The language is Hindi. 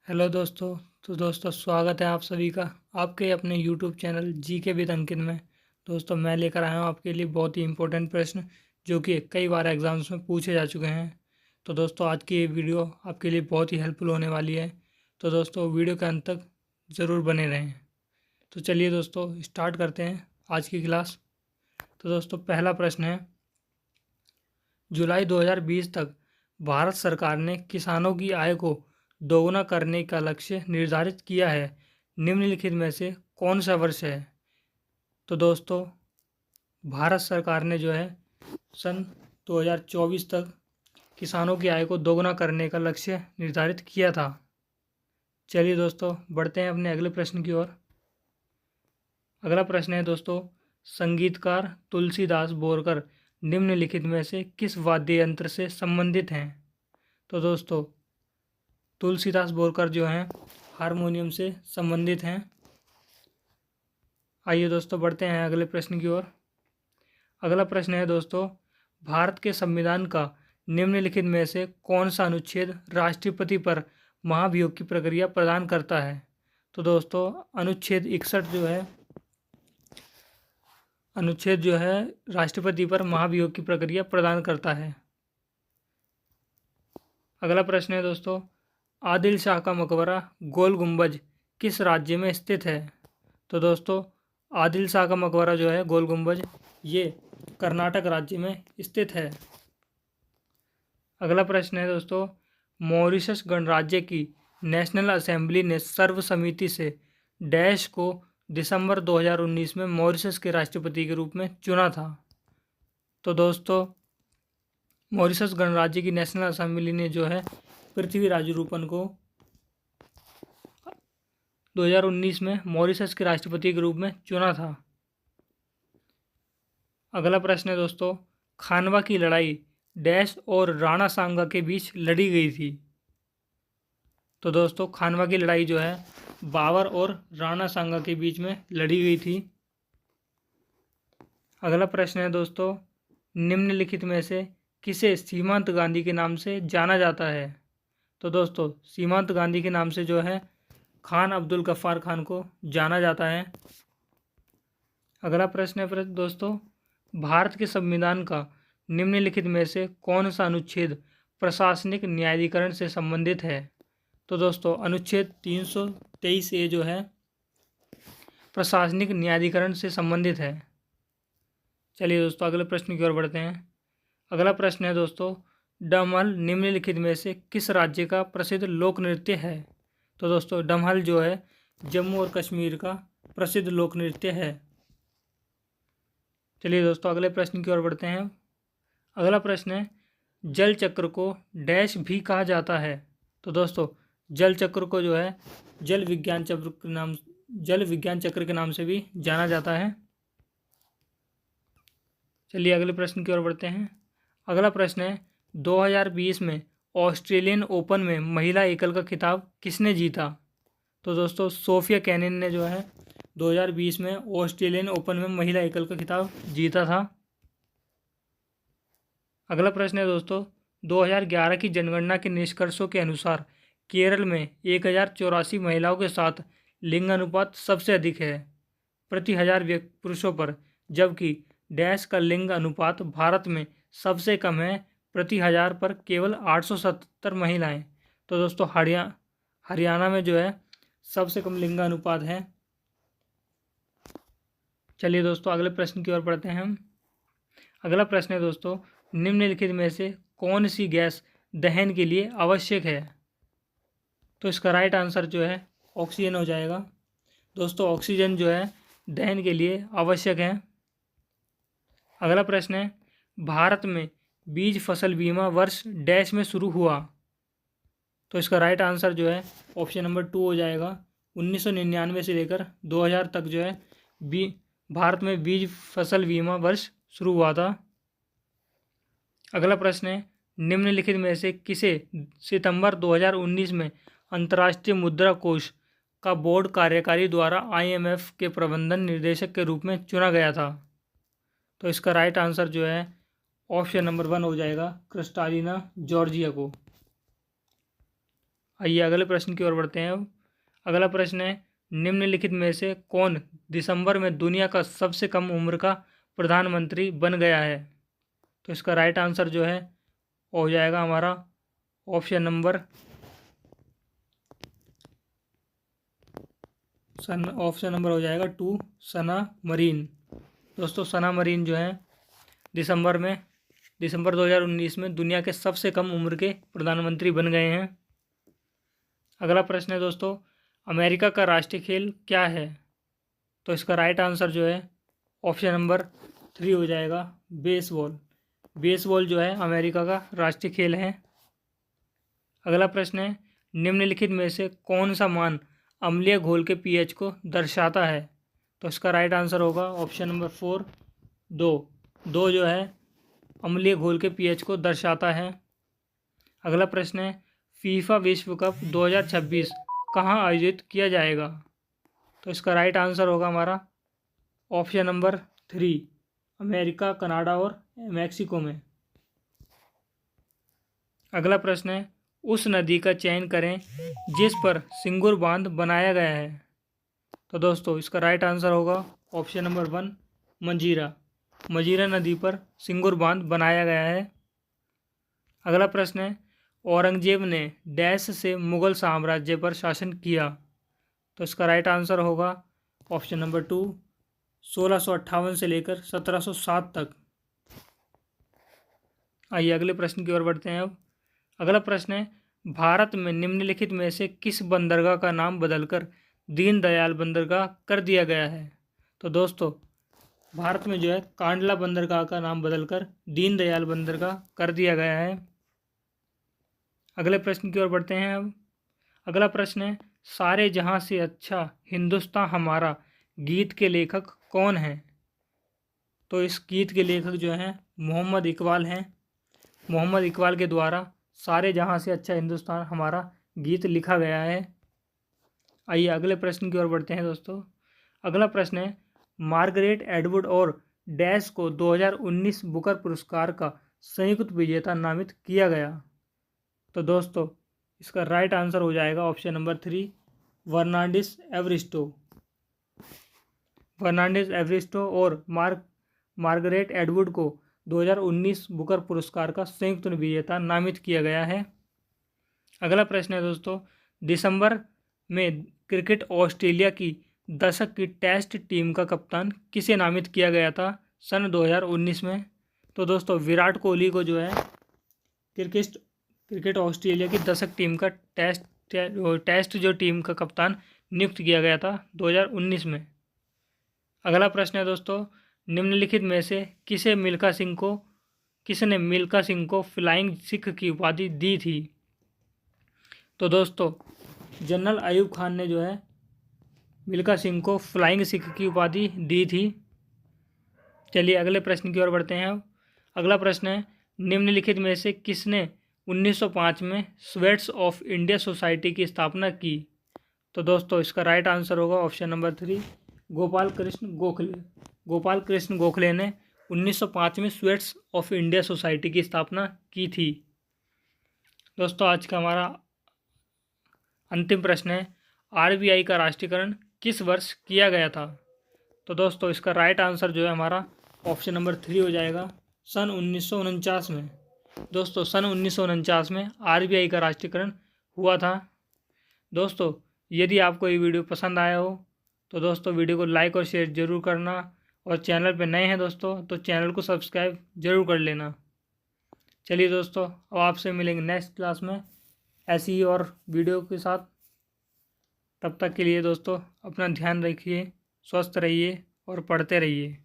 हेलो दोस्तों। तो दोस्तों स्वागत है आप सभी का आपके अपने यूट्यूब चैनल जी के विद अंकित में। दोस्तों मैं लेकर आया हूँ आपके लिए बहुत ही इंपॉर्टेंट प्रश्न जो कि कई बार एग्जाम्स में पूछे जा चुके हैं। तो दोस्तों आज की ये वीडियो आपके लिए बहुत ही हेल्पफुल होने वाली है। तो दोस्तों वीडियो के अंत तक ज़रूर बने रहें। तो चलिए दोस्तों स्टार्ट करते हैं आज की क्लास। तो दोस्तों पहला प्रश्न है, जुलाई 2020 तक भारत सरकार ने किसानों की आय को दोगुना करने का लक्ष्य निर्धारित किया है। निम्नलिखित में से कौन सा वर्ष है? तो दोस्तों भारत सरकार ने जो है सन 2024 तक किसानों की आय को दोगुना करने का लक्ष्य निर्धारित किया था। चलिए दोस्तों बढ़ते हैं अपने अगले प्रश्न की ओर। अगला प्रश्न है दोस्तों, संगीतकार तुलसीदास बोरकर निम्नलिखित में से किस वाद्य यंत्र से संबंधित हैं? तो दोस्तों तुलसीदास बोरकर जो हैं हारमोनियम से संबंधित हैं। आइए दोस्तों बढ़ते हैं अगले प्रश्न की ओर। अगला प्रश्न है दोस्तों, भारत के संविधान का निम्नलिखित में से कौन सा अनुच्छेद राष्ट्रपति पर महाभियोग की प्रक्रिया प्रदान करता है? तो दोस्तों अनुच्छेद 61 जो है राष्ट्रपति पर महाभियोग की प्रक्रिया प्रदान करता है। अगला प्रश्न है दोस्तों, आदिल शाह का मकबरा गोल गुंबज किस राज्य में स्थित है? तो दोस्तों आदिल शाह का मकबरा जो है गोल गुंबज ये कर्नाटक राज्य में स्थित है। अगला प्रश्न है दोस्तों, मॉरिशस गणराज्य की नेशनल असेंबली ने सर्वसम्मति से डैश को दिसंबर 2019 में मॉरिशस के राष्ट्रपति के रूप में चुना था? तो दोस्तों मॉरिशस गणराज्य की नेशनल असेंबली ने जो है पृथ्वीराज रूपन को 2019 में मॉरिशस के राष्ट्रपति के रूप में चुना था। अगला प्रश्न है दोस्तों, खानवा की लड़ाई डैश और राणा सांगा के बीच लड़ी गई थी? तो दोस्तों खानवा की लड़ाई जो है बाबर और राणा सांगा के बीच में लड़ी गई थी। अगला प्रश्न है दोस्तों, निम्नलिखित में से किसे सीमांत गांधी के नाम से जाना जाता है? तो दोस्तों सीमांत गांधी के नाम से जो है खान अब्दुल गफ्फार खान को जाना जाता है। अगला प्रश्न है दोस्तों, भारत के संविधान का निम्नलिखित में से कौन सा अनुच्छेद प्रशासनिक न्यायाधिकरण से संबंधित है? तो दोस्तों अनुच्छेद 323A जो है प्रशासनिक न्यायाधिकरण से संबंधित है। चलिए दोस्तों अगले प्रश्न की ओर बढ़ते हैं। अगला प्रश्न है दोस्तों, डमहल निम्नलिखित में से किस राज्य का प्रसिद्ध लोक नृत्य है? तो दोस्तों डमहल जो है जम्मू और कश्मीर का प्रसिद्ध लोक नृत्य है। चलिए दोस्तों अगले प्रश्न की ओर बढ़ते हैं। अगला प्रश्न है, जल चक्र को डैश भी कहा जाता है? तो दोस्तों जल चक्र को जो है जल विज्ञान चक्र के नाम से भी जाना जाता है। चलिए अगले प्रश्न की ओर बढ़ते हैं। अगला प्रश्न है, 2020 में ऑस्ट्रेलियन ओपन में महिला एकल का खिताब किसने जीता? तो दोस्तों सोफिया केनिन ने जो है 2020 में ऑस्ट्रेलियन ओपन में महिला एकल का खिताब जीता था। अगला प्रश्न है दोस्तों, 2011 की जनगणना के निष्कर्षों के अनुसार केरल में 1084 महिलाओं के साथ लिंग अनुपात सबसे अधिक है प्रति 1000 पुरुषों पर, जबकि डैश का लिंग अनुपात भारत में सबसे कम है प्रति 1000 पर केवल 877 महिलाएं। तो दोस्तों हरियाणा में जो है सबसे कम लिंग अनुपात है। चलिए दोस्तों अगले प्रश्न की ओर बढ़ते हैं हम। अगला प्रश्न है दोस्तों, निम्नलिखित में से कौन सी गैस दहन के लिए आवश्यक है? तो इसका राइट आंसर जो है ऑक्सीजन हो जाएगा। दोस्तों ऑक्सीजन जो है दहन के लिए आवश्यक है। अगला प्रश्न है, भारत में बीज फसल बीमा वर्ष डैश में शुरू हुआ? तो इसका राइट आंसर जो है ऑप्शन नंबर 2 हो जाएगा। 1999 से लेकर 2000 तक जो है भारत में बीज फसल बीमा वर्ष शुरू हुआ था। अगला प्रश्न है, निम्नलिखित में से किसे सितंबर 2019 में अंतर्राष्ट्रीय मुद्रा कोष का बोर्ड कार्यकारी द्वारा IMF के प्रबंधन निर्देशक के रूप में चुना गया था? तो इसका राइट आंसर जो है ऑप्शन नंबर 1 हो जाएगा, क्रिस्टालिना जॉर्जिया को। आइए अगले प्रश्न की ओर बढ़ते हैं। अब अगला प्रश्न है, निम्नलिखित में से कौन दिसंबर में दुनिया का सबसे कम उम्र का प्रधानमंत्री बन गया है? तो इसका राइट आंसर जो है हो जाएगा हमारा ऑप्शन नंबर हो जाएगा 2, सना मरीन। दोस्तों सना मरीन जो है दिसंबर 2019 में दुनिया के सबसे कम उम्र के प्रधानमंत्री बन गए हैं। अगला प्रश्न है दोस्तों, अमेरिका का राष्ट्रीय खेल क्या है? तो इसका राइट आंसर जो है ऑप्शन नंबर 3 हो जाएगा बेसबॉल। बेसबॉल जो है अमेरिका का राष्ट्रीय खेल है। अगला प्रश्न है, निम्नलिखित में से कौन सा मान अम्लीय घोल के पीएच को दर्शाता है? तो इसका राइट आंसर होगा ऑप्शन नंबर 4, 2 जो है अम्लीय घोल के पीएच को दर्शाता है। अगला प्रश्न है, फीफा विश्व कप 2026 कहाँ आयोजित किया जाएगा? तो इसका राइट आंसर होगा हमारा ऑप्शन नंबर 3, अमेरिका, कनाडा और मैक्सिको में। अगला प्रश्न है, उस नदी का चयन करें जिस पर सिंगूर बांध बनाया गया है। तो दोस्तों इसका राइट आंसर होगा ऑप्शन नंबर 1, मंजीरा। मंजीरा नदी पर सिंगूर बांध बनाया गया है। अगला प्रश्न है, औरंगजेब ने डैश से मुगल साम्राज्य पर शासन किया। तो इसका राइट आंसर होगा ऑप्शन नंबर 2, 1658 से लेकर 1707 तक। आइए अगले प्रश्न की ओर बढ़ते हैं। अब अगला प्रश्न है, भारत में निम्नलिखित में से किस बंदरगाह का नाम बदलकर दीनदयाल बंदरगाह कर दिया गया है? तो दोस्तों भारत में जो है कांडला बंदरगाह का नाम बदलकर दीनदयाल बंदरगाह कर दिया गया है। अगले प्रश्न की ओर बढ़ते हैं। अब अगला प्रश्न है, सारे जहां से अच्छा हिंदुस्तान हमारा गीत के लेखक कौन हैं? तो इस गीत के लेखक जो हैं मोहम्मद इकबाल हैं। मोहम्मद इकबाल के द्वारा सारे जहां से अच्छा हिंदुस्तान हमारा गीत लिखा गया है। आइए अगले प्रश्न की ओर बढ़ते हैं दोस्तों। अगला प्रश्न है, मार्गरेट एटवुड और डैश को 2019 बुकर पुरस्कार का संयुक्त विजेता नामित किया गया। तो दोस्तों इसका राइट आंसर हो जाएगा ऑप्शन नंबर 3, वर्नांडिस एवरिस्टो। वर्नांडिस एवरिस्टो और मार्गरेट एटवुड को 2019 बुकर पुरस्कार का संयुक्त विजेता नामित किया गया है। अगला प्रश्न है दोस्तों, दिसंबर में क्रिकेट ऑस्ट्रेलिया की दशक की टेस्ट टीम का कप्तान किसे नामित किया गया था सन 2019 में? तो दोस्तों विराट कोहली को जो है क्रिकेट ऑस्ट्रेलिया की दशक टीम का टेस्ट जो टीम का कप्तान नियुक्त किया गया था 2019 में। अगला प्रश्न है दोस्तों, निम्नलिखित में से किसने मिल्खा सिंह को फ्लाइंग सिख की उपाधि दी थी? तो दोस्तों जनरल अयूब खान ने जो है मिल्खा सिंह को फ्लाइंग सिख की उपाधि दी थी। चलिए अगले प्रश्न की ओर बढ़ते हैं। अब अगला प्रश्न है, निम्नलिखित में से किसने 1905 में स्वेट्स ऑफ इंडिया सोसाइटी की स्थापना की? तो दोस्तों इसका राइट आंसर होगा ऑप्शन नंबर 3, गोपाल कृष्ण गोखले। गोपाल कृष्ण गोखले ने 1905 में स्वेट्स ऑफ इंडिया सोसाइटी की स्थापना की थी। दोस्तों आज का हमारा अंतिम प्रश्न है, आरबीआई का राष्ट्रीयकरण किस वर्ष किया गया था? तो दोस्तों इसका राइट आंसर जो है हमारा ऑप्शन नंबर 3 हो जाएगा, सन 1949 में। दोस्तों सन 1949 में आरबीआई का राष्ट्रीयकरण हुआ था। दोस्तों यदि आपको ये वीडियो पसंद आया हो तो दोस्तों वीडियो को लाइक और शेयर ज़रूर करना, और चैनल पर नए हैं दोस्तों तो चैनल को सब्सक्राइब ज़रूर कर लेना। चलिए दोस्तों अब आपसे मिलेंगे नेक्स्ट क्लास में ऐसी ही और वीडियो के साथ। तब तक के लिए दोस्तों अपना ध्यान रखिए, स्वस्थ रहिए और पढ़ते रहिए।